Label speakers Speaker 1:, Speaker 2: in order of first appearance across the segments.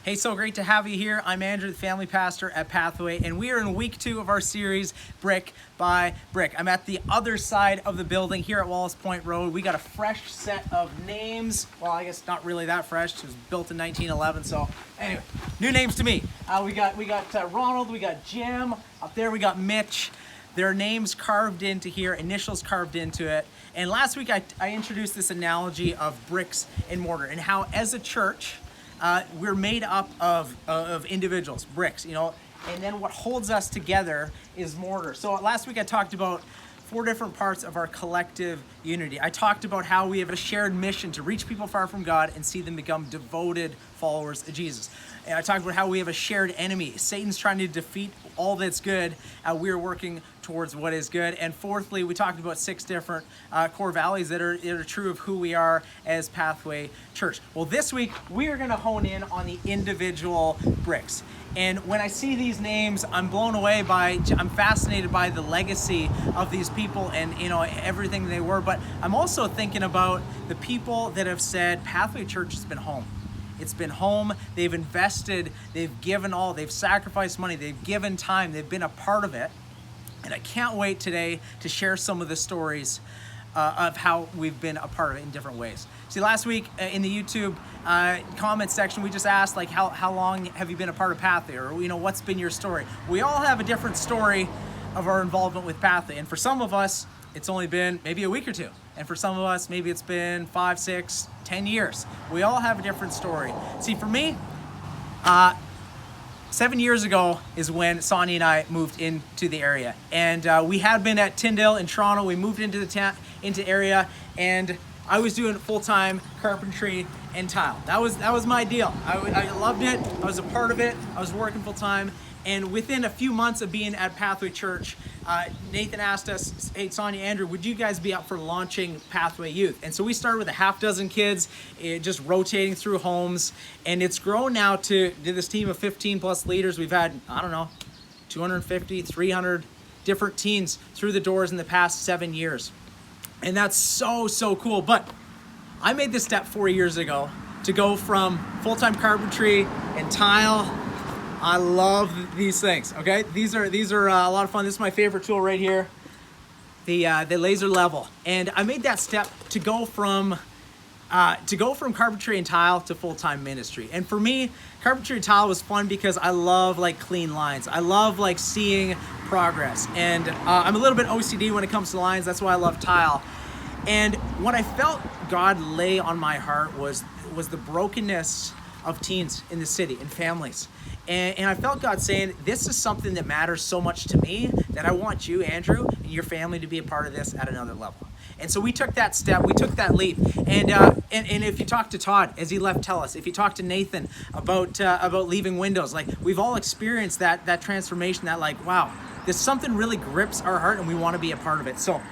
Speaker 1: Hey, so great to have you here. I'm Andrew, the family pastor at Pathway, and we are in week 2 of our series, Brick by Brick. I'm at the other side of the building here at Wallace Point Road. We got a fresh set of names. Well, I guess not really that fresh. It was built in 1911, so anyway, new names to me. We got Ronald, we got Jim. Up there we got Mitch. Their names carved into here, initials carved into it. And last week I introduced this analogy of bricks and mortar and how as a church, we're made up of individuals, bricks, and then what holds us together is mortar. So last week I talked about 4 different parts of our collective unity. I talked about how we have a shared mission to reach people far from God and see them become devoted followers of Jesus. And I talked about how we have a shared enemy. Satan's trying to defeat all that's good. We're working towards what is good. And fourthly, we talked about 6 different core values that are true of who we are as Pathway Church. Well, this week, we are going to hone in on the individual bricks. And when I see these names, I'm blown away I'm fascinated by the legacy of these people and, everything they were. But I'm also thinking about the people that have said Pathway Church has been home. It's been home. They've invested, they've given all, they've sacrificed money, they've given time, they've been a part of it. And I can't wait today to share some of the stories of how we've been a part of it in different ways. See, last week in the YouTube comment section, we just asked, how long have you been a part of Pathway? Or, what's been your story? We all have a different story of our involvement with Pathway. And for some of us, it's only been maybe a week or 2. And for some of us, maybe it's been 5, 6, 10 years. We all have a different story. See, for me, 7 years ago is when Sonia and I moved into the area. And we had been at Tyndale in Toronto. We moved into the area, and I was doing full-time carpentry and tile. That was my deal. I loved it. I was a part of it. I was working full-time. And within a few months of being at Pathway Church, Nathan asked us, hey, Sonia, Andrew, would you guys be up for launching Pathway Youth? And so we started with a half dozen kids, just rotating through homes. And it's grown now to this team of 15 plus leaders. We've had, 250, 300 different teens through the doors in the past 7 years. And that's so cool. But I made this step 4 years ago to go from full-time carpentry and tile. I love these things, okay? These are a lot of fun. This is my favorite tool right here, the laser level. And I made that step to go from carpentry and tile to full-time ministry. And for me, carpentry and tile was fun because I love clean lines. I love seeing progress. And I'm a little bit OCD when it comes to lines. That's why I love tile. And what I felt God lay on my heart was the brokenness of teens in the city and families. And I felt God saying, this is something that matters so much to me that I want you, Andrew, and your family to be a part of this at another level. And so we took that step, we took that leap. And if you talk to Todd, as he left Tell Us, if you talk to Nathan about leaving Windows, we've all experienced that transformation, that wow, this something really grips our heart and we want to be a part of it. So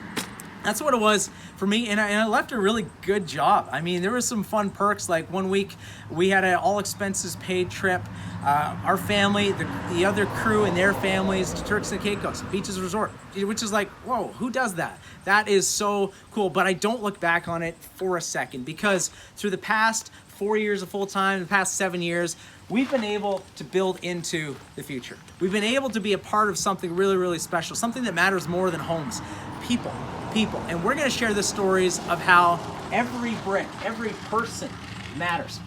Speaker 1: that's what it was for me, and I left a really good job. I mean, there were some fun perks. Like one week, we had an all expenses paid trip. Our family, the other crew and their families to Turks and Caicos, Beaches Resort, which is whoa, who does that? That is so cool. But I don't look back on it for a second because through the past 4 years of full-time, the past 7 years, we've been able to build into the future. We've been able to be a part of something really, really special, something that matters more than homes, people. And we're going to share the stories of how every brick, every person matters.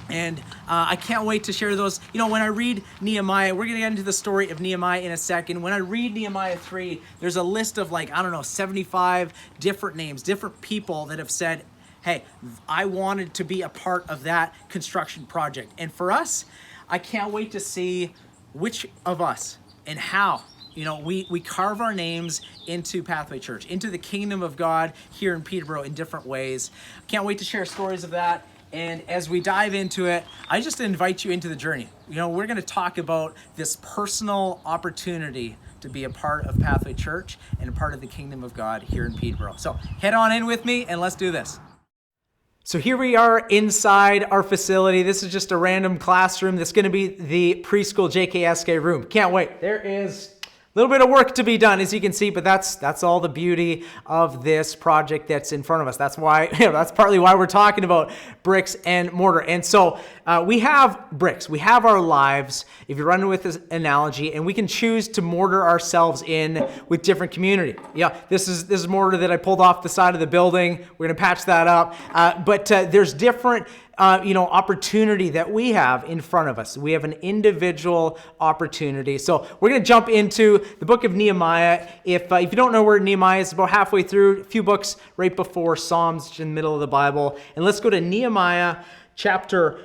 Speaker 1: And I can't wait to share those. When I read Nehemiah, we're going to get into the story of Nehemiah in a second. When I read Nehemiah 3, there's a list of 75 different names, different people that have said, hey, I wanted to be a part of that construction project. And for us, I can't wait to see which of us and how we carve our names into Pathway Church, into the kingdom of God here in Peterborough in different ways. Can't wait to share stories of that. And as we dive into it, I just invite you into the journey. We're going to talk about this personal opportunity to be a part of Pathway Church and a part of the kingdom of God here in Peterborough. So head on in with me and let's do this. So here we are inside our facility. This is just a random classroom. That's going to be the preschool JKSK room. Can't wait. There is little bit of work to be done, as you can see, but that's all the beauty of this project that's in front of us. That's why, that's partly why we're talking about bricks and mortar. And so we have bricks, we have our lives, if you're running with this analogy, and we can choose to mortar ourselves in with different community. Yeah, this is mortar that I pulled off the side of the building. We're gonna patch that up, but there's different opportunity that we have in front of us. We have an individual opportunity. So we're going to jump into the book of Nehemiah. If you don't know where Nehemiah is, about halfway through, a few books right before Psalms in the middle of the Bible. And let's go to Nehemiah chapter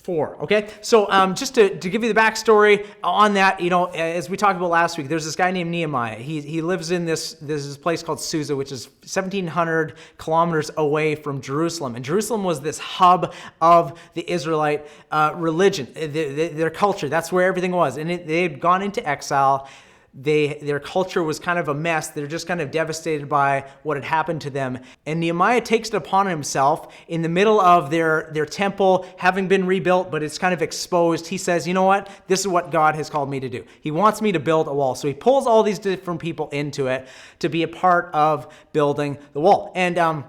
Speaker 1: 4. Okay, so just to give you the backstory on that, as we talked about last week, there's this guy named Nehemiah. He lives in this place called Susa, which is 1,700 kilometers away from Jerusalem. And Jerusalem was this hub of the Israelite religion, their culture. That's where everything was. And they had gone into exile. Their culture was kind of a mess. They're just kind of devastated by what had happened to them. And Nehemiah takes it upon himself in the middle of their temple having been rebuilt, but it's kind of exposed. He says, you know what? This is what God has called me to do. He wants me to build a wall. So he pulls all these different people into it to be a part of building the wall. And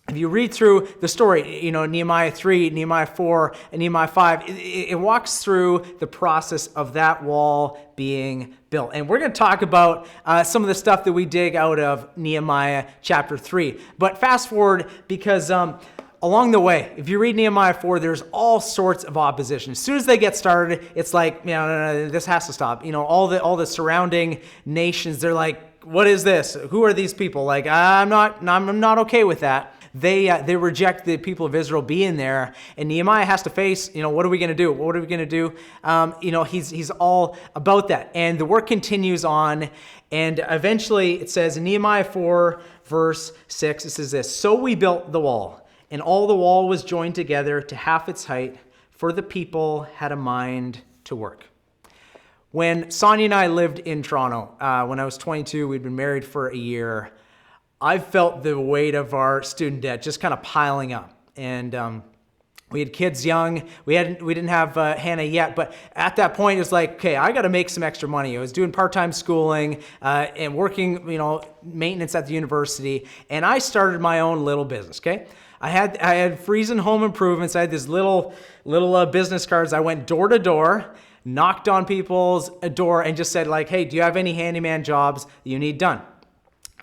Speaker 1: if you read through the story, Nehemiah 3, Nehemiah 4, and Nehemiah 5, it walks through the process of that wall being built. And we're going to talk about some of the stuff that we dig out of Nehemiah chapter 3. But fast forward, because along the way, if you read Nehemiah 4, there's all sorts of opposition. As soon as they get started, it's like, no, this has to stop. All the surrounding nations, they're like, what is this? Who are these people? Like, I'm not okay with that. They reject the people of Israel being there, and Nehemiah has to face, what are we going to do? What are we going to do? He's all about that, and the work continues on, and eventually it says in Nehemiah 4, verse 6, it says this: "So we built the wall, and all the wall was joined together to half its height, for the people had a mind to work." When Sonia and I lived in Toronto, when I was 22, we'd been married for a year. I felt the weight of our student debt just kind of piling up. And we had kids young. We didn't have Hannah yet, but at that point, it was like, okay, I got to make some extra money. I was doing part-time schooling and working, maintenance at the university, and I started my own little business. Okay, I had Friesen Home Improvements. I had these little business cards. I went door to door, knocked on people's door, and just said like, hey, do you have any handyman jobs you need done?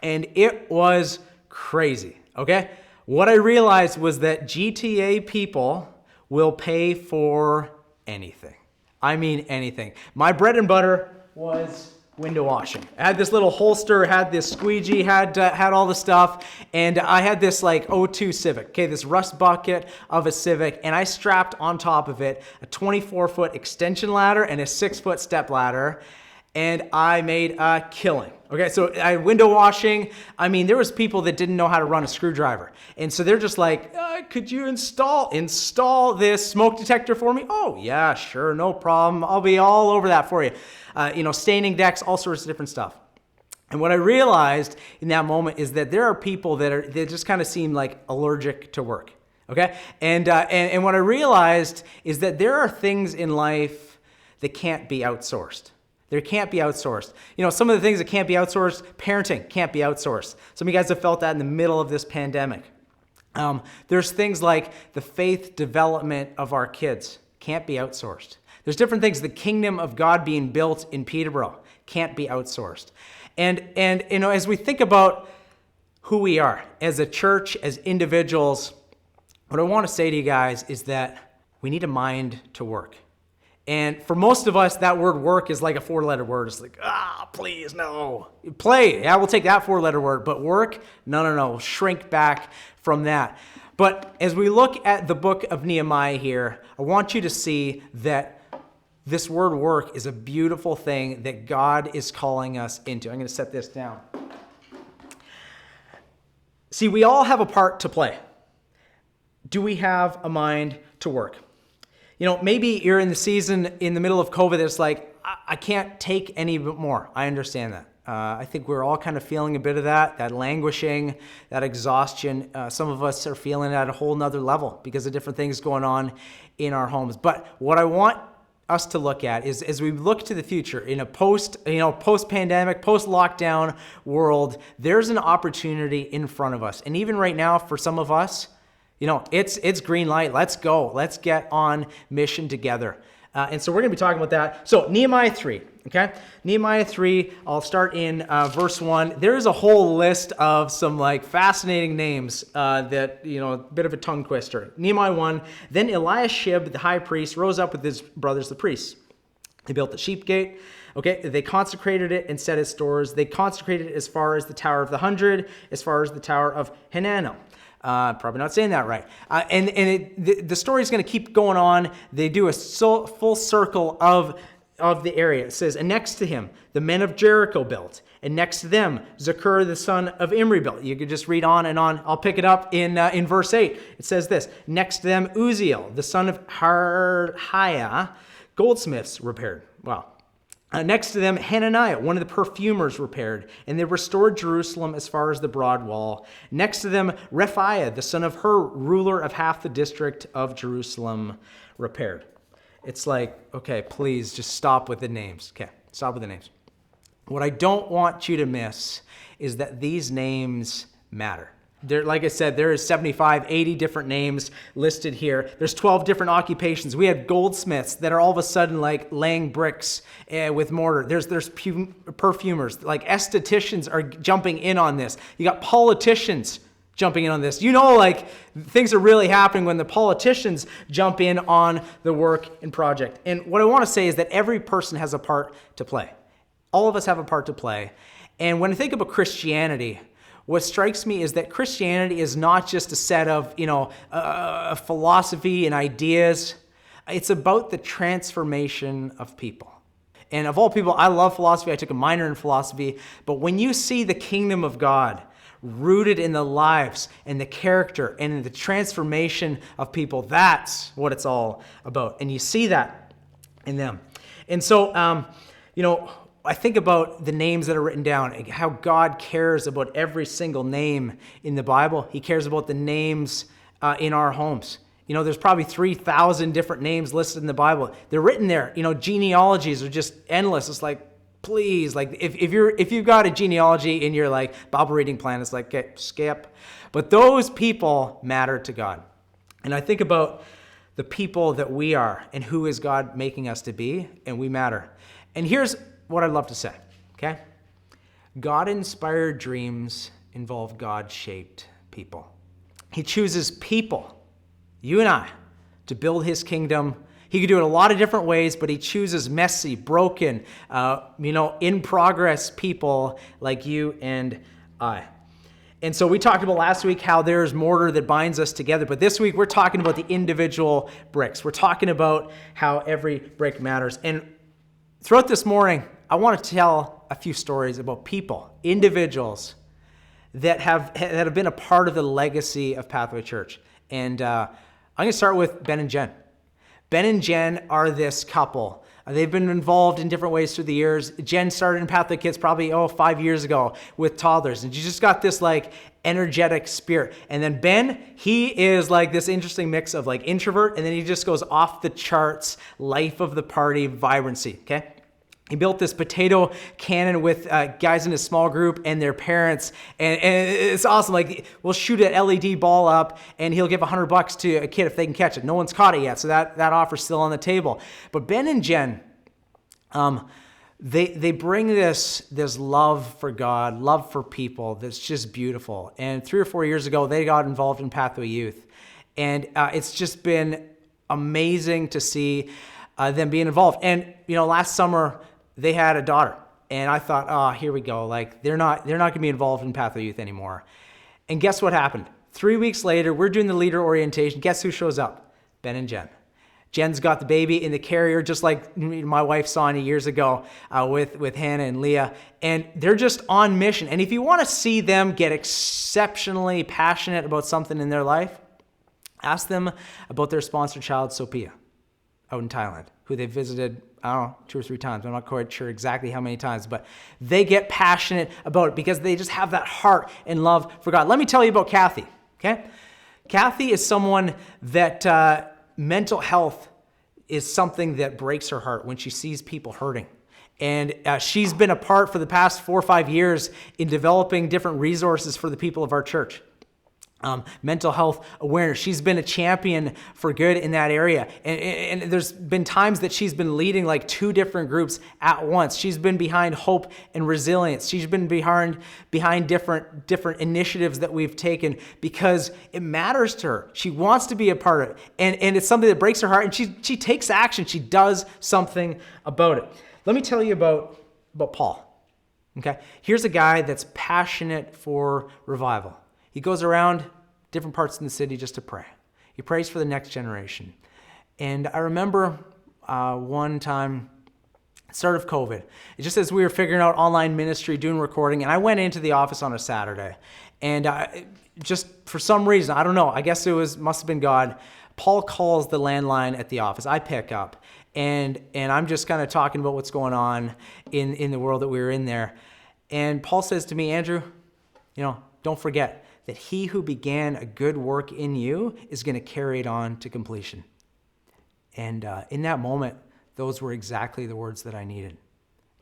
Speaker 1: And it was crazy, okay? What I realized was that GTA people will pay for anything. I mean anything. My bread and butter was window washing. I had this little holster, had this squeegee, had all the stuff, and I had this like '02 Civic, okay, this rust bucket of a Civic, and I strapped on top of it a 24-foot extension ladder and a 6-foot step ladder, and I made a killing. Okay, so I window washing. I mean, there was people that didn't know how to run a screwdriver. And so they're just like, could you install this smoke detector for me? Oh, yeah, sure, no problem. I'll be all over that for you. Staining decks, all sorts of different stuff. And what I realized in that moment is that there are people that just kind of seem like allergic to work. Okay? And what I realized is that there are things in life that can't be outsourced. There can't be outsourced. Some of the things that can't be outsourced, parenting can't be outsourced. Some of you guys have felt that in the middle of this pandemic. There's things like the faith development of our kids can't be outsourced. There's different things. The kingdom of God being built in PTBO can't be outsourced. And as we think about who we are as a church, as individuals, what I want to say to you guys is that we need a mind to work. And for most of us, that word work is like a 4-letter word. It's like, please, no. Play, yeah, we'll take that 4-letter word. But work, no. We'll shrink back from that. But as we look at the book of Nehemiah here, I want you to see that this word work is a beautiful thing that God is calling us into. I'm going to set this down. See, we all have a part to play. Do we have a mind to work? Maybe you're in the season in the middle of COVID that's like, I can't take any more. I understand that. I think we're all kind of feeling a bit of that languishing, that exhaustion. Some of us are feeling it at a whole nother level because of different things going on in our homes. But what I want us to look at is as we look to the future in a post-pandemic, post-lockdown world, there's an opportunity in front of us. And even right now, for some of us, it's green light. Let's go. Let's get on mission together. And so we're going to be talking about that. So Nehemiah 3, okay? Nehemiah 3, I'll start in verse 1. There is a whole list of some fascinating names that, a bit of a tongue twister. Nehemiah 1, then Eliashib, the high priest, rose up with his brothers, the priests. They built the sheep gate. Okay, they consecrated it and set its doors. They consecrated it as far as the Tower of the 100, as far as the Tower of Hananel. Probably not saying that right. The story is going to keep going on. They do a full circle of the area. It says, and next to him, the men of Jericho built. And next to them, Zakur, the son of Imri built. You could just read on and on. I'll pick it up in verse 8. It says this, next to them, Uzziel, the son of Harhiah, goldsmiths repaired. Wow. Next to them, Hananiah, one of the perfumers, repaired, and they restored Jerusalem as far as the broad wall. Next to them, Rephaiah, the son of Hur, ruler of half the district of Jerusalem, repaired. It's okay, please just stop with the names. Okay, stop with the names. What I don't want you to miss is that these names matter. There, like I said, there is 75, 80 different names listed here. There's 12 different occupations. We had goldsmiths that are all of a sudden laying bricks with mortar. There's perfumers, estheticians are jumping in on this. You got politicians jumping in on this. Things are really happening when the politicians jump in on the work and project. And what I want to say is that every person has a part to play. All of us have a part to play. And when I think about Christianity, what strikes me is that Christianity is not just a set of, a philosophy and ideas. It's about the transformation of people. And of all people, I love philosophy. I took a minor in philosophy. But when you see the kingdom of God rooted in the lives and the character and in the transformation of people, that's what it's all about. And you see that in them. And so, I think about the names that are written down, how God cares about every single name in the Bible. He cares about the names in our homes. There's probably 3,000 different names listed in the Bible. They're written there. Genealogies are just endless. It's please, if you've got a genealogy in your Bible reading plan, it's okay, skip. But those people matter to God. And I think about the people that we are and who is God making us to be, and we matter. And here's what I'd love to say, okay? God-inspired dreams involve God-shaped people. He chooses people, you and I, to build his kingdom. He could do it a lot of different ways, but he chooses messy, broken, in progress people like you and I. And so we talked about last week how there's mortar that binds us together, but this week we're talking about the individual bricks. We're talking about how every brick matters. And throughout this morning, I want to tell a few stories about people, individuals that have been a part of the legacy of Pathway Church. And I'm going to start with Ben and Jen. Ben and Jen are this couple. They've been involved in different ways through the years. Jen started in Pathway Kids probably 5 years ago with toddlers, and she just got this energetic spirit. And then Ben, he is this interesting mix of introvert, and then he just goes off the charts, life of the party, vibrancy. Okay. He built this potato cannon with guys in his small group and their parents, and it's awesome. We'll shoot an LED ball up, and he'll give $100 to a kid if they can catch it. No one's caught it yet, so that offer's still on the table. But Ben and Jen, they bring this love for God, love for people that's just beautiful. And 3 or 4 years ago, they got involved in Pathway Youth, and it's just been amazing to see them being involved. And last summer, they had a daughter, and I thought, here we go. They're not going to be involved in Pathway Youth anymore. And guess what happened? 3 weeks later, we're doing the leader orientation. Guess who shows up? Ben and Jen. Jen's got the baby in the carrier, just like my wife Sonia years ago with Hannah and Leah. And they're just on mission. And if you want to see them get exceptionally passionate about something in their life, ask them about their sponsor child, Sophia, out in Thailand, who they visited, 2 or 3 times. I'm not quite sure exactly how many times, but they get passionate about it because they just have that heart and love for God. Let me tell you about Kathy, okay? Kathy is someone that mental health, is something that breaks her heart when she sees people hurting. And she's been a part for the past 4 or 5 years in developing different resources for the people of our church. Mental health awareness. She's been a champion for good in that area. And there's been times that she's been leading like 2 different groups at once. She's been behind hope and resilience. She's been behind different initiatives that we've taken because it matters to her. She wants to be a part of it. And it's something that breaks her heart, and she takes action. She does something about it. Let me tell you about Paul. Okay? Here's a guy that's passionate for revival. He goes around different parts in the city just to pray. He prays for the next generation. And I remember one time, start of COVID, just as we were figuring out online ministry, doing recording, and I went into the office on a Saturday. And just for some reason, I don't know, I guess must have been God, Paul calls the landline at the office. I pick up. And I'm just kind of talking about what's going on in the world that we were in there. And Paul says to me, Andrew, don't forget that he who began a good work in you is going to carry it on to completion. And in that moment, those were exactly the words that I needed.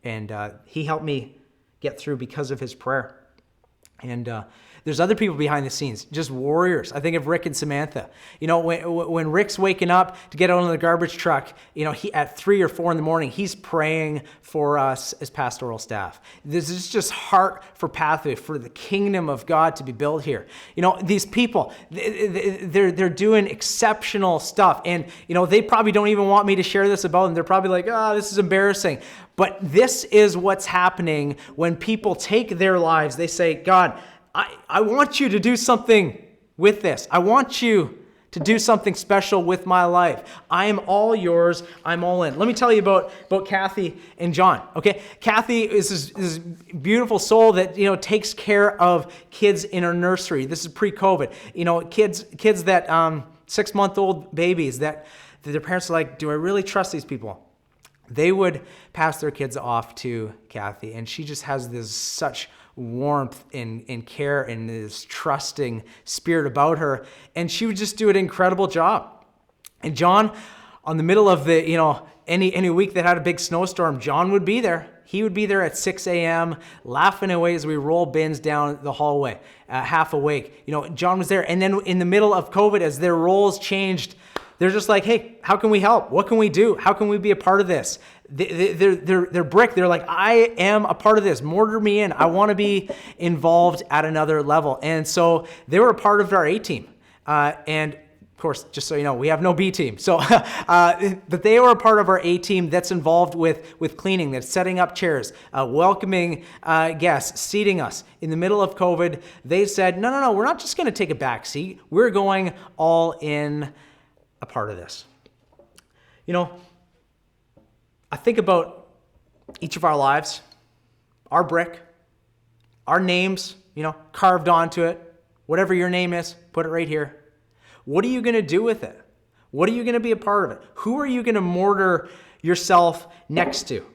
Speaker 1: And he helped me get through because of his prayer. And there's other people behind the scenes, just warriors. I think of Rick and Samantha. When Rick's waking up to get out on the garbage truck, he at 3 or 4 in the morning, he's praying for us as pastoral staff. This is just heart for Pathway, for the kingdom of God to be built here. These people, they're doing exceptional stuff. And, they probably don't even want me to share this about them. They're probably like, this is embarrassing. But this is what's happening when people take their lives. They say, God, I want you to do something with this. I want you to do something special with my life. I am all yours. I'm all in. Let me tell you about Kathy and John. Okay, Kathy is this beautiful soul that takes care of kids in her nursery. This is pre-COVID. Kids that 6-month-old babies that their parents are like, do I really trust these people? They would pass their kids off to Kathy, and she just has this such warmth and care and this trusting spirit about her, and she would just do an incredible job. And John, on the middle of the, any week that had a big snowstorm, John would be there. He would be there at 6 a.m. laughing away as we roll bins down the hallway, half awake. John was there. And then in the middle of COVID, as their roles changed, they're just like, hey, how can we help? What can we do? How can we be a part of this? They're brick. They're like, I am a part of this. Mortar me in. I want to be involved at another level. And so they were a part of our A team. And of course, just so you know, we have no B team. So, but they were a part of our A team that's involved with cleaning, that's setting up chairs, welcoming guests, seating us. In the middle of COVID, they said, no, we're not just going to take a back seat. We're going all in a part of this. I think about each of our lives, our brick, our names, carved onto it. Whatever your name is, put it right here. What are you going to do with it? What are you going to be a part of it? Who are you going to mortar yourself next to?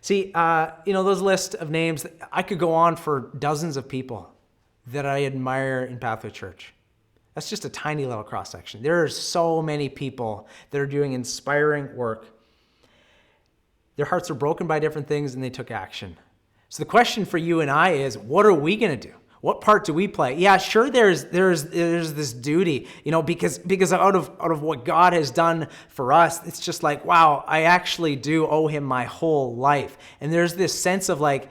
Speaker 1: See, those list of names, I could go on for dozens of people that I admire in Pathway Church. That's just a tiny little cross-section. There are so many people that are doing inspiring work. Their hearts are broken by different things, and they took action. So the question for you and I is, what are we going to do? What part do we play? Yeah, sure, there's this duty, because out of what God has done for us, it's just like, wow, I actually do owe him my whole life. And there's this sense of like,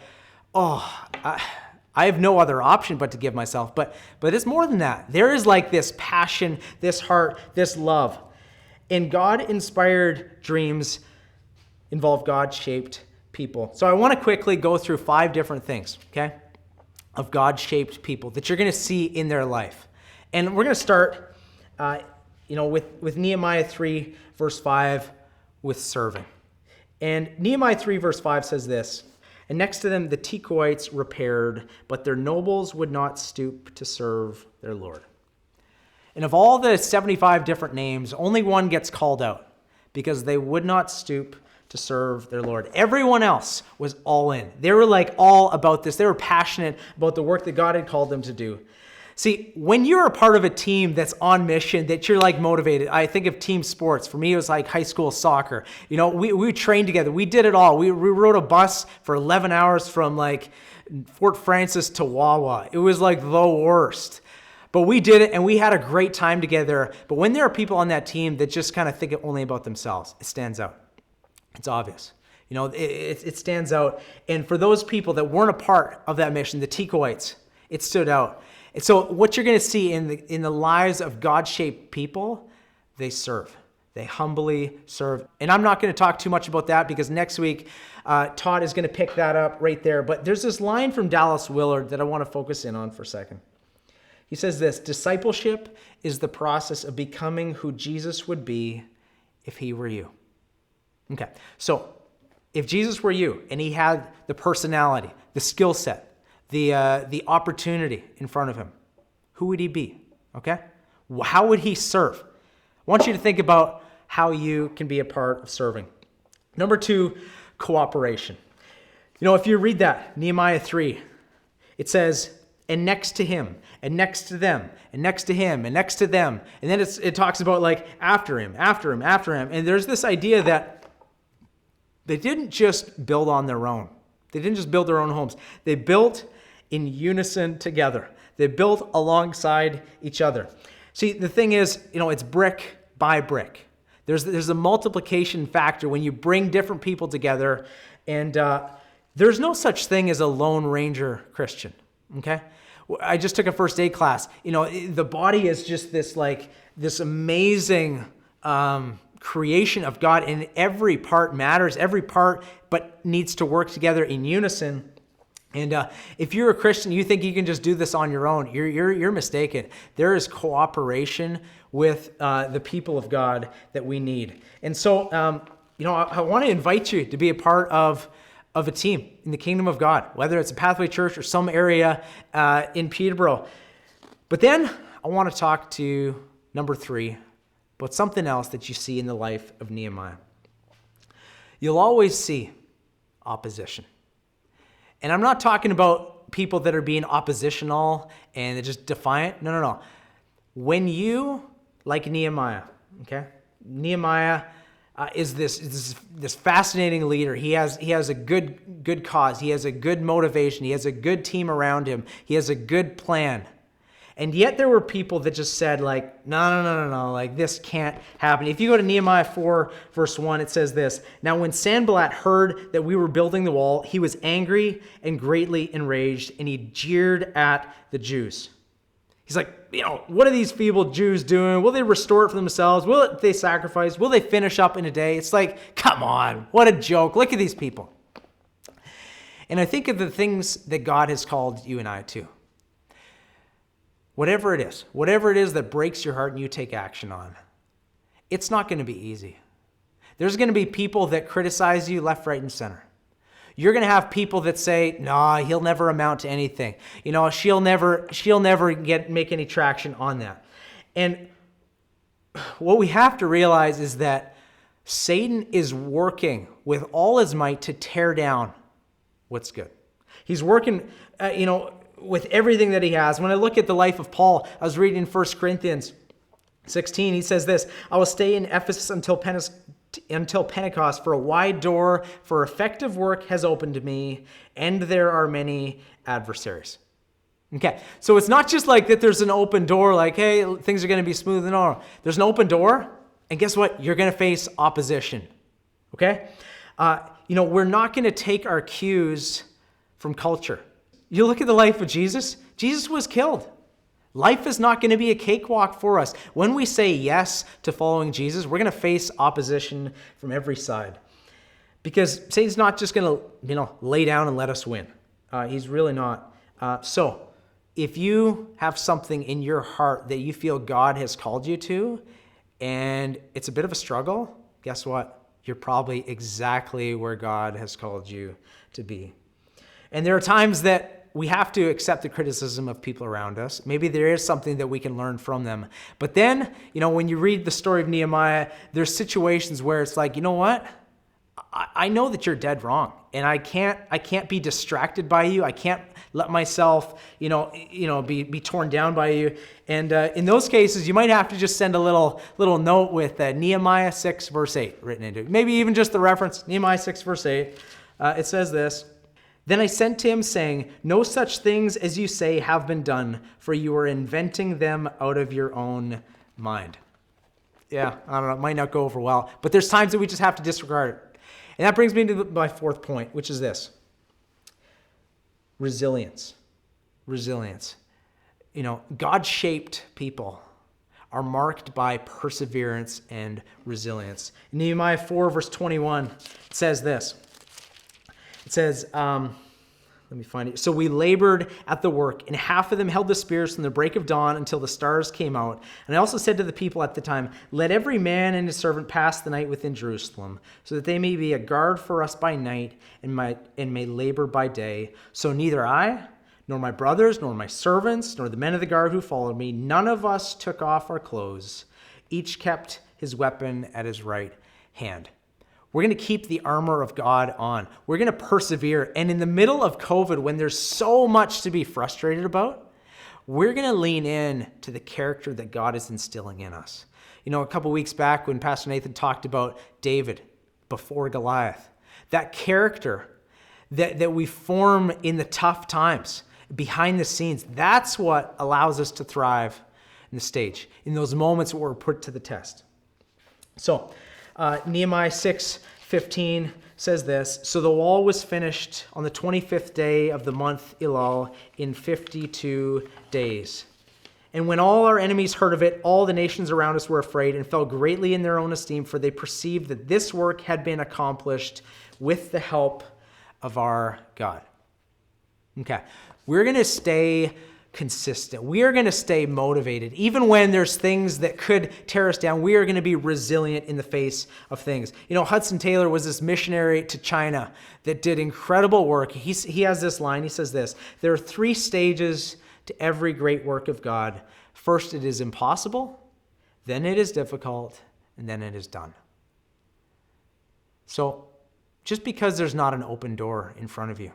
Speaker 1: I have no other option but to give myself. But it's more than that. There is like this passion, this heart, this love. And God-inspired dreams involve God-shaped people. So I want to quickly go through 5 different things, okay, of God-shaped people that you're going to see in their life. And we're going to start, with Nehemiah 3, verse 5, with serving. And Nehemiah 3, verse 5 says this, and next to them the Tekoites repaired, but their nobles would not stoop to serve their Lord. And of all the 75 different names, only one gets called out because they would not stoop to serve their Lord. Everyone else was all in. They were like all about this. They were passionate about the work that God had called them to do. See, when you're a part of a team that's on mission, that you're like motivated, I think of team sports. For me, it was like high school soccer. You know, we trained together. We did it all. We rode a bus for 11 hours from like Fort Francis to Wawa. It was like the worst. But we did it and we had a great time together. But when there are people on that team that just kind of think only about themselves, it stands out. It's obvious. You know, it stands out. And for those people that weren't a part of that mission, the Tekoites, it stood out. And so what you're going to see in the lives of God-shaped people, they serve. They humbly serve. And I'm not going to talk too much about that because next week, Todd is going to pick that up right there. But there's this line from Dallas Willard that I want to focus in on for a second. He says this: discipleship is the process of becoming who Jesus would be if he were you. Okay, so if Jesus were you and he had the personality, the skill set, the opportunity in front of him, who would he be? Okay? How would he serve? I want you to think about how you can be a part of serving. Number 2, cooperation. You know, if you read that, Nehemiah 3, it says, and next to him, and next to them, and next to him, and next to them. And then it talks about like after him, after him, after him. And there's this idea that they didn't just build on their own. They didn't just build their own homes. They built in unison together. They built alongside each other. See, the thing is, you know, it's brick by brick. There's a multiplication factor when you bring different people together, and there's no such thing as a Lone Ranger Christian, okay? I just took a first aid class. You know, the body is just this amazing creation of God, and every part matters, every part but needs to work together in unison. And if you're a Christian, you think you can just do this on your own, you're mistaken. There is cooperation with the people of God that we need. And so, you know, I want to invite you to be a part of a team in the kingdom of God, whether it's a Pathway Church or some area in Peterborough. But then I want to talk to number 3, about something else that you see in the life of Nehemiah. You'll always see opposition. And I'm not talking about people that are being oppositional and they're just defiant. No. When you, like Nehemiah, okay? Nehemiah is this fascinating leader. He has a good cause. He has a good motivation. He has a good team around him. He has a good plan. And yet there were people that just said like, no, like this can't happen. If you go to Nehemiah 4, verse 1, it says this: now when Sanballat heard that we were building the wall, he was angry and greatly enraged, and he jeered at the Jews. He's like, you know, what are these feeble Jews doing? Will they restore it for themselves? Will they sacrifice? Will they finish up in a day? It's like, come on, what a joke. Look at these people. And I think of the things that God has called you and I to. Whatever it is that breaks your heart and you take action on, it's not going to be easy. There's going to be people that criticize you left, right, and center. You're going to have people that say, nah, he'll never amount to anything. You know, she'll never make any traction on that. And what we have to realize is that Satan is working with all his might to tear down what's good. He's working, with everything that he has. When I look at the life of Paul, I was reading 1 Corinthians 16. He says this: I will stay in Ephesus until Pentecost, for a wide door for effective work has opened to me, and there are many adversaries. Okay, so it's not just like that there's an open door, like, hey, things are going to be smooth. No. There's an open door, and guess what? You're going to face opposition. Okay? We're not going to take our cues from culture. You look at the life of Jesus. Jesus was killed. Life is not going to be a cakewalk for us. When we say yes to following Jesus, we're going to face opposition from every side. Because Satan's not just going to, lay down and let us win. He's really not. So if you have something in your heart that you feel God has called you to, and it's a bit of a struggle, guess what? You're probably exactly where God has called you to be. And there are times that we have to accept the criticism of people around us. Maybe there is something that we can learn from them. But then, when you read the story of Nehemiah, there's situations where it's like, you know what? I know that you're dead wrong, and I can't be distracted by you. I can't let myself, be torn down by you. And in those cases, you might have to just send a little note with Nehemiah 6 verse 8 written into it. Maybe even just the reference, Nehemiah 6 verse 8. It says this: "Then I sent to him, saying, no such things as you say have been done, for you are inventing them out of your own mind." Yeah, I don't know, it might not go over well, but there's times that we just have to disregard it. And that brings me to my fourth point, which is this: resilience. Resilience. God-shaped people are marked by perseverance and resilience. In Nehemiah 4, verse 21, it says this. It says, let me find it. "So we labored at the work, and half of them held the spears from the break of dawn until the stars came out. And I also said to the people at the time, let every man and his servant pass the night within Jerusalem, so that they may be a guard for us by night and may labor by day. So neither I, nor my brothers, nor my servants, nor the men of the guard who followed me, none of us took off our clothes. Each kept his weapon at his right hand." We're going to keep the armor of God on. We're going to persevere. And in the middle of COVID, when there's so much to be frustrated about, we're going to lean in to the character that God is instilling in us. A couple weeks back when Pastor Nathan talked about David before Goliath, that character that we form in the tough times, behind the scenes, that's what allows us to thrive in the stage, in those moments where we're put to the test. So, Nehemiah 6:15 says this: "So the wall was finished on the 25th day of the month Elul in 52 days. And when all our enemies heard of it, all the nations around us were afraid and fell greatly in their own esteem, for they perceived that this work had been accomplished with the help of our God." Okay, we're going to stay consistent. We are going to stay motivated. Even when there's things that could tear us down, we are going to be resilient in the face of things. Hudson Taylor was this missionary to China that did incredible work. He has this line. He says this: "There are 3 stages to every great work of God. First, it is impossible, then it is difficult, and then it is done." So just because there's not an open door in front of you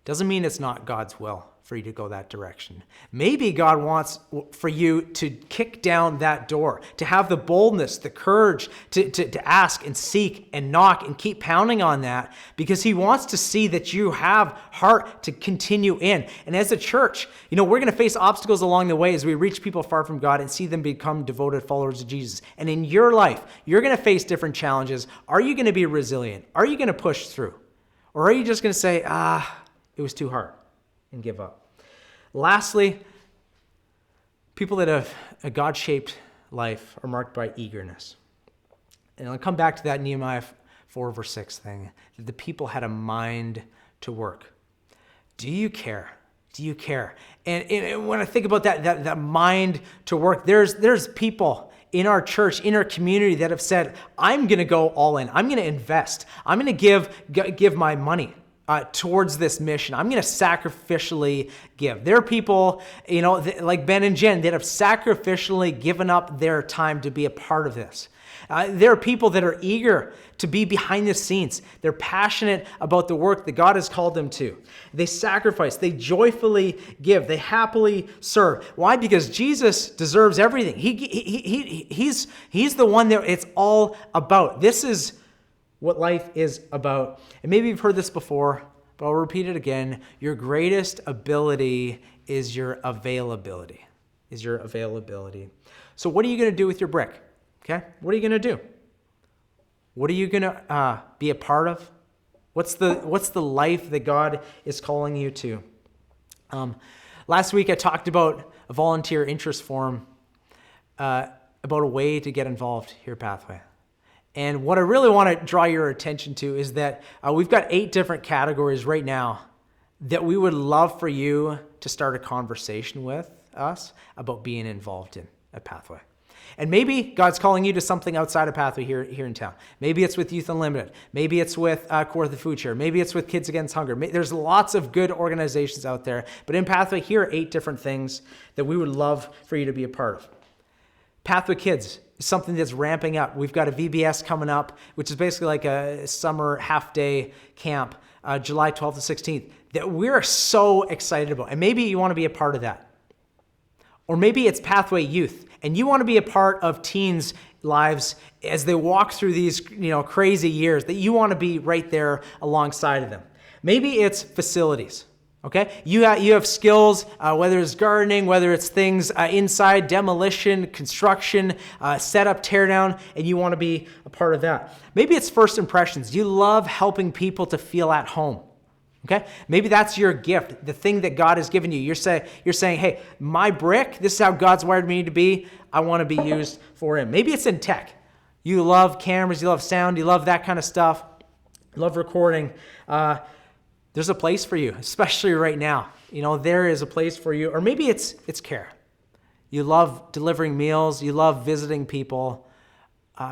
Speaker 1: doesn't mean it's not God's will for you to go that direction. Maybe God wants for you to kick down that door, to have the boldness, the courage to ask and seek and knock and keep pounding on that, because he wants to see that you have heart to continue in. And as a church, we're going to face obstacles along the way as we reach people far from God and see them become devoted followers of Jesus. And in your life, you're going to face different challenges. Are you going to be resilient? Are you going to push through? Or are you just going to say, it was too hard, and give up? Lastly, people that have a God-shaped life are marked by eagerness. And I'll come back to that Nehemiah 4 verse 6 thing, that the people had a mind to work. Do you care? Do you care? And when I think about that mind to work, there's people in our church, in our community that have said, I'm going to go all in. I'm going to invest. I'm going to give my money towards this mission. I'm going to sacrificially give. There are people, like Ben and Jen, that have sacrificially given up their time to be a part of this. There are people that are eager to be behind the scenes. They're passionate about the work that God has called them to. They sacrifice. They joyfully give. They happily serve. Why? Because Jesus deserves everything. He's the one that it's all about. This is what life is about. And maybe you've heard this before, but I'll repeat it again. Your greatest ability is your availability. So what are you going to do with your brick? Okay? What are you going to do? What are you going to be a part of? What's the life that God is calling you to? Last week I talked about a volunteer interest form, about a way to get involved here at Pathway. And what I really want to draw your attention to is that we've got 8 different categories right now that we would love for you to start a conversation with us about being involved in at Pathway. And maybe God's calling you to something outside of Pathway here in town. Maybe it's with Youth Unlimited. Maybe it's with Kawartha Food Share. Maybe it's with Kids Against Hunger. There's lots of good organizations out there. But in Pathway, here are 8 different things that we would love for you to be a part of. Pathway Kids is something that's ramping up. We've got a VBS coming up, which is basically like a summer half-day camp, July 12th to 16th, that we're so excited about. And maybe you want to be a part of that. Or maybe it's Pathway Youth, and you want to be a part of teens' lives as they walk through these, crazy years, that you want to be right there alongside of them. Maybe it's facilities. Okay, you have skills, whether it's gardening, whether it's things inside, demolition, construction, setup, tear down, and you want to be a part of that. Maybe it's first impressions. You love helping people to feel at home. Okay, maybe that's your gift, the thing that God has given you. You're saying, hey, my brick, this is how God's wired me to be. I want to be used for Him. Maybe it's in tech. You love cameras, you love sound, you love that kind of stuff. You love recording. There's a place for you, especially right now. There is a place for you. Or maybe it's care. You love delivering meals. You love visiting people.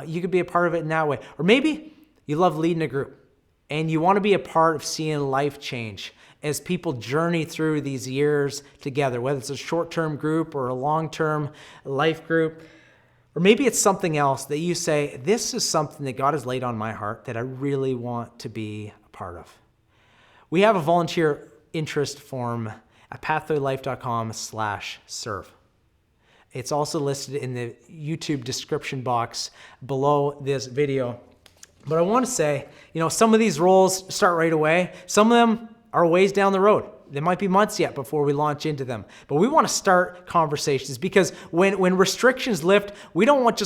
Speaker 1: You could be a part of it in that way. Or maybe you love leading a group and you want to be a part of seeing life change as people journey through these years together, whether it's a short-term group or a long-term life group. Or maybe it's something else that you say, this is something that God has laid on my heart that I really want to be a part of. We have a volunteer interest form at pathwaylife.com/serve. It's also listed in the YouTube description box below this video. But I want to say, some of these roles start right away. Some of them are ways down the road. There might be months yet before we launch into them. But we want to start conversations because when restrictions lift, we don't want to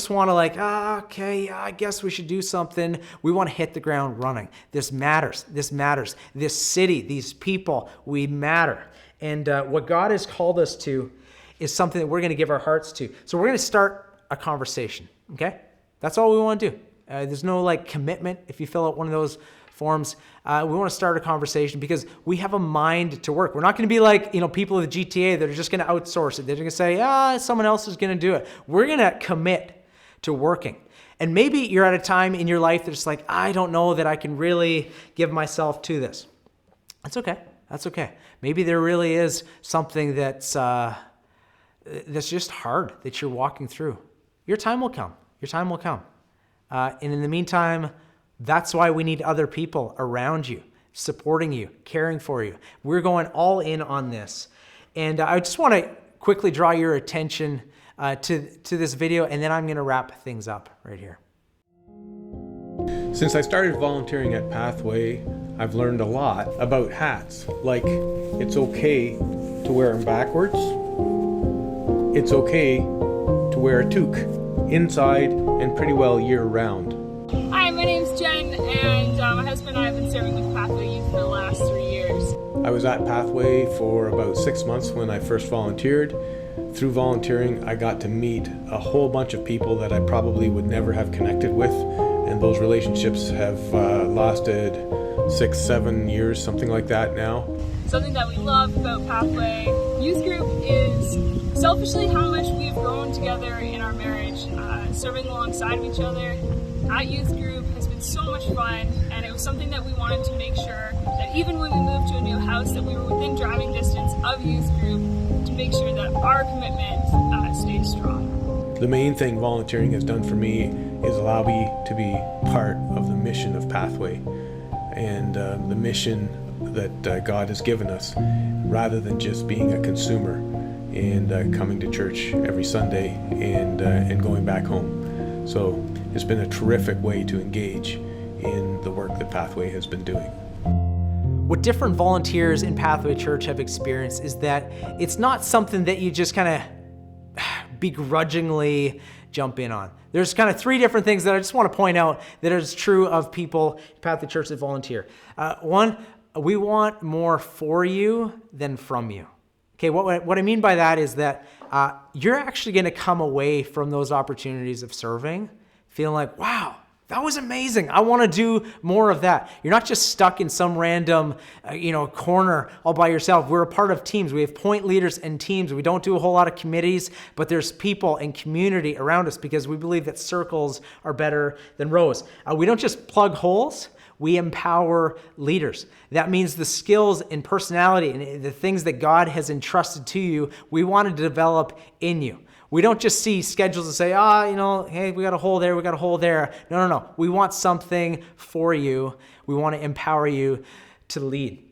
Speaker 1: I guess we should do something. We want to hit the ground running. This matters. This matters. This city, these people, we matter. And what God has called us to is something that we're going to give our hearts to. So we're going to start a conversation, okay? That's all we want to do. There's no commitment if you fill out one of those forms. We want to start a conversation because we have a mind to work. We're not going to be like, people of the GTA that are just going to outsource it. They're going to say, someone else is going to do it. We're going to commit to working. And maybe you're at a time in your life that's like, I don't know that I can really give myself to this. That's okay. That's okay. Maybe there really is something that's just hard that you're walking through. Your time will come. Your time will come. And in the meantime, that's why we need other people around you, supporting you, caring for you. We're going all in on this. And I just want to quickly draw your attention to this video, and then I'm going to wrap things up right here.
Speaker 2: Since I started volunteering at Pathway, I've learned a lot about hats. Like, it's okay to wear them backwards. It's okay to wear a toque, inside and pretty well year-round.
Speaker 3: Hi, my name's Jen, and my husband and I have been serving with Pathway Youth for the last 3 years.
Speaker 2: I was at Pathway for about 6 months when I first volunteered. Through volunteering, I got to meet a whole bunch of people that I probably would never have connected with, and those relationships have lasted 6-7 years, something like that now.
Speaker 3: Something that we love about Pathway Youth Group is selfishly how much we have grown together in our marriage, serving alongside of each other. At youth group has been so much fun, and it was something that we wanted to make sure that even when we moved to a new house that we were within driving distance of youth group to make sure that our commitment stayed strong.
Speaker 2: The main thing volunteering has done for me is allow me to be part of the mission of Pathway and the mission that God has given us, rather than just being a consumer and coming to church every Sunday and going back home. So it's been a terrific way to engage in the work that Pathway has been doing.
Speaker 1: What different volunteers in Pathway Church have experienced is that it's not something that you just kind of begrudgingly jump in on. There's kind of 3 different things that I just want to point out that is true of people in Pathway Church that volunteer. One, we want more for you than from you. Okay, what I mean by that is that you're actually going to come away from those opportunities of serving feeling like, wow, that was amazing. I want to do more of that. You're not just stuck in some random, corner all by yourself. We're a part of teams. We have point leaders and teams. We don't do a whole lot of committees, but there's people and community around us because we believe that circles are better than rows. We don't just plug holes. We empower leaders. That means the skills and personality and the things that God has entrusted to you, we want to develop in you. We don't just see schedules and say, hey, we got a hole there, we got a hole there. No. We want something for you. We want to empower you to lead.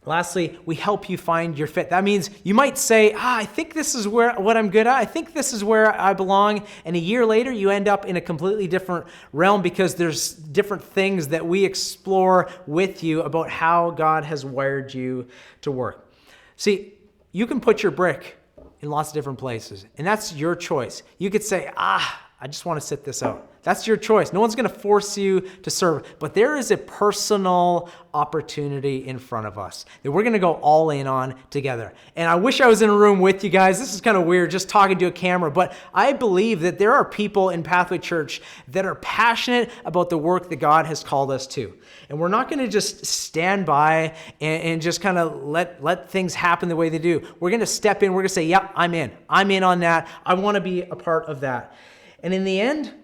Speaker 1: Lastly, we help you find your fit. That means you might say, I think this is what I'm good at. I think this is where I belong. And a year later, you end up in a completely different realm because there's different things that we explore with you about how God has wired you to work. See, you can put your brick in lots of different places, and that's your choice. You could say, I just want to sit this out. That's your choice. No one's going to force you to serve, but there is a personal opportunity in front of us that we're going to go all in on together. And I wish I was in a room with you guys. This is kind of weird just talking to a camera, but I believe that there are people in Pathway Church that are passionate about the work that God has called us to. And we're not going to just stand by and just kind of let things happen the way they do. We're going to step in. We're going to say, yep, I'm in. I'm in on that. I want to be a part of that. And in the end,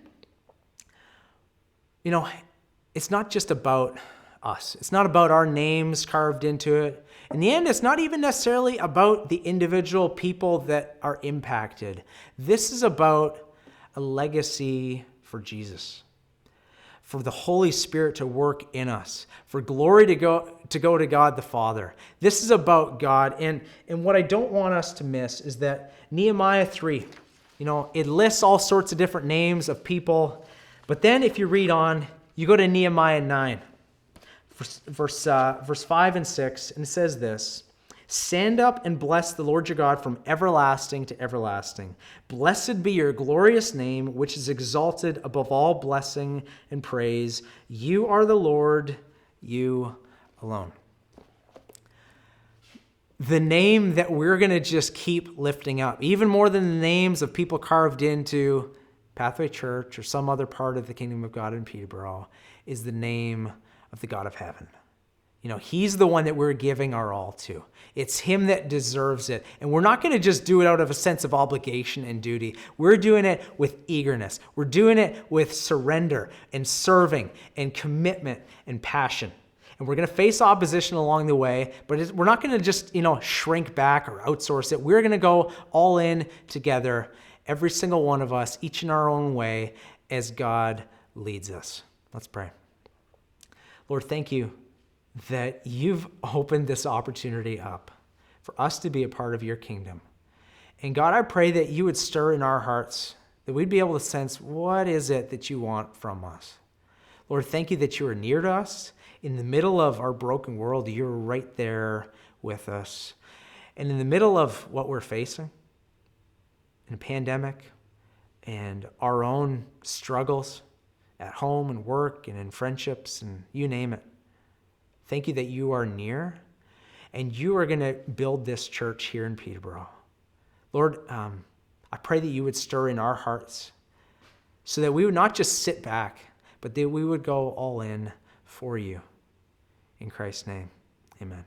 Speaker 1: it's not just about us. It's not about our names carved into it. In the end, it's not even necessarily about the individual people that are impacted. This is about a legacy for Jesus, for the Holy Spirit to work in us, for glory to go to God the Father. This is about God. And what I don't want us to miss is that Nehemiah 3, it lists all sorts of different names of people. But then if you read on, you go to Nehemiah 9, verse 5 and 6, and it says this: "Stand up and bless the Lord your God from everlasting to everlasting. Blessed be your glorious name, which is exalted above all blessing and praise. You are the Lord, you alone." The name that we're going to just keep lifting up, even more than the names of people carved into Pathway Church or some other part of the kingdom of God in Peterborough, is the name of the God of heaven. He's the one that we're giving our all to. It's him that deserves it. And we're not going to just do it out of a sense of obligation and duty. We're doing it with eagerness. We're doing it with surrender and serving and commitment and passion. And we're going to face opposition along the way, but we're not going to just, shrink back or outsource it. We're going to go all in together, every single one of us, each in our own way, as God leads us. Let's pray. Lord, thank you that you've opened this opportunity up for us to be a part of your kingdom. And God, I pray that you would stir in our hearts, that we'd be able to sense, what is it that you want from us? Lord, thank you that you are near to us. In the middle of our broken world, you're right there with us. And in the middle of what we're facing, in a pandemic and our own struggles at home and work and in friendships and you name it, thank you that you are near and you are going to build this church here in Peterborough. Lord, I pray that you would stir in our hearts so that we would not just sit back, but that we would go all in for you. In Christ's name, amen.